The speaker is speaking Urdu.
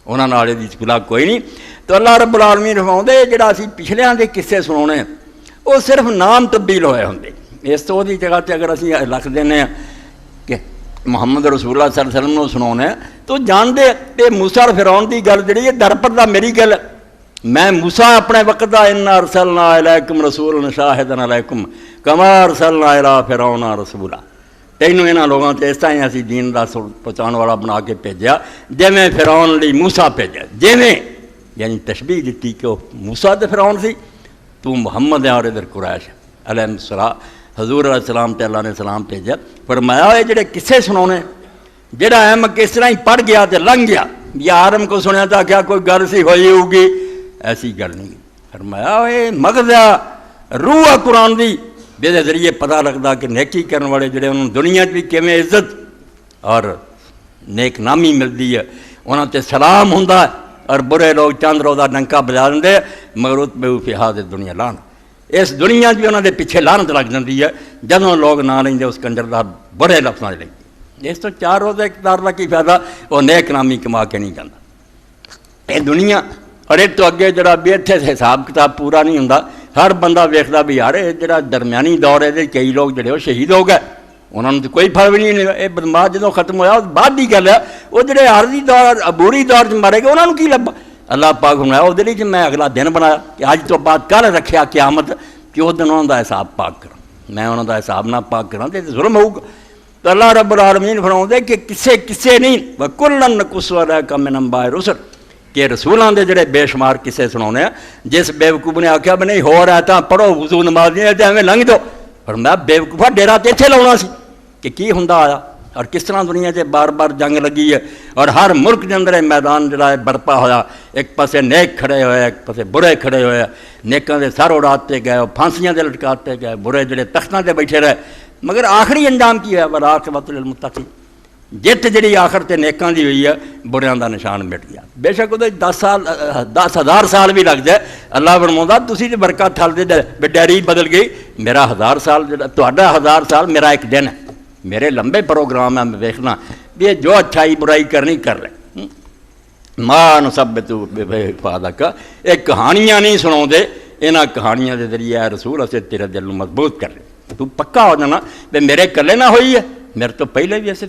انہاں نال دی خلا کوئی نہیں. تو اللہ رب العالمین فرماؤندے جڑا اسی پچھلیاں دے قصے سناونے وہ صرف نام تبدیل ہوئے ہوندے. اس تو دی جگہ تے اگر اسی لکھ دینے کہ محمد رسول اللہ صلی اللہ علیہ وسلم نو سناونے تو جان دے تے موسیٰ اور فرعون دی گل جڑی ہے در پردہ میری گل. میں موسیٰ اپنے وقت دا انا ارسلنا الیکم رسولا شاہدا علیکم کما ارسلنا الی فرعون رسولا. تینوں انہاں لوگاں تے اس طرح اسی دین دا پہنچان والا بنا کے بھیجیا جویں فرعون لئی موسیٰ بھیجیا. جویں یعنی تشبیہ دیتی کہ وہ موسیٰ تے فرعون سی تو محمد ہے اور ادھر قریش علیہ السلام. حضور علیہ السلام تے اللہ نے سلام بھیجا. فرمایا یہ جڑے قصے سناونے جڑا ایم کس طرح ہی پڑھ گیا تے لنگ گیا یا آرم کو سنیا تھا کیا کوئی گل سی ہوئی ہوگی ایسی گل نہیں. فرمایا یہ مغز روح قرآن دی جہدے ذریعے پتہ لگتا کہ نیکی کرنے والے جڑے انہوں دنیا بھی کیویں عزت اور نیک نامی ملتی ہے انہوں تے سلام ہوندا ہے اور برے لوگ چند روزہ ڈنکا بجا دیں مگر اتبعوا فی ہذہ الدنیا لعنت. اس دنیا بھی انہوں دے پیچھے لعنت لگ جاتی ہے جدوں لوگ نہ لیں اس کنجر دا بڑے لفظاں لیں. اس تو 4 روزہ اقتدار کا کی فائدہ وہ نیک نامی کما کے نہیں جاتا. یہ دنیا اور ایک تو اگے جڑا بھی اتنے حساب کتاب پورا نہیں ہوندا. ہر بندہ ویکھدا بھی یار یہ جڑا درمیانی دور ہے کئی لوگ جڑے وہ شہید ہو گئے انہوں نے تو کوئی فرق بھی نہیں. یہ بدماش جدوں ختم ہویا بعد کی گل ہے وہ جڑے عارضی دور عبوری دور مارے گئے انہوں نے کی لبا. اللہ پاک فرمایا وہ دلی میں اگلا دن بنایا کہ اج تو بعد کل رکھیا قیامت کہ اس دن انہوں کا حساب پاک کرا. میں انہوں کا حساب نہ پاک کراں تے ظلم ہوگا. تو اللہ رب العالمین فرماؤندے کہ کسے نہیں وَكُلًّا نَقُصُّ عَلَيْكَ مِنْ أَنْبَاءِ الرُّسُلِ کہ رسولاں دے جڑے بے شمار قصے سناونے ہیں. جس بیوقوف نے آکھیا بھی نہیں ہو رہا تھا پڑھو وضو نماز نہیں تے ایویں لنگھ دو. فرمایا بیوقوفا ڈیرا تے ایتھے لاؤنا سی کہ کی ہوندا آیا اور کس طرح دنیا سے بار بار جنگ لگی ہے اور ہر ملک کے اندر میدان جڑا ہے برپا ہویا. ایک پاسے نیک کھڑے ہوئے ایک پاسے برے کھڑے ہوئے. نیکاں دے سر اڑاتے گئے پھانسیاں دے لٹکاتے گئے برے جڑے تختاں تے بیٹھے رہے. مگر آخری انجام کی ہے والعاقبۃ للمتقین. جت جڑی آخر تے نیکاں دی ہوئی ہے بریاں دا نشان مٹ گیا. بے شک وہ 10,000 سال بھی لگ جائے. اللہ فرماؤندا تسی تے برکت تھل دے ڈیری بدل گئی. میرا 1000 سال تہاڈا 1000 سال میرا ایک دن ہے. میرے لمبے پروگرام ہے میں دیکھنا بھی جو اچھائی برائی کرنی کر لے. ماں نثبت بفؤادک ایک کہانیاں نہیں سناؤندے انہاں کہانیاں دے ذریعے رسول اسے تیرے دل نوں مضبوط کر لے. تو پکا ہو جانا بھی میرے کلے نہ ہوئی ہے میرے تو پہلے بھی ایسے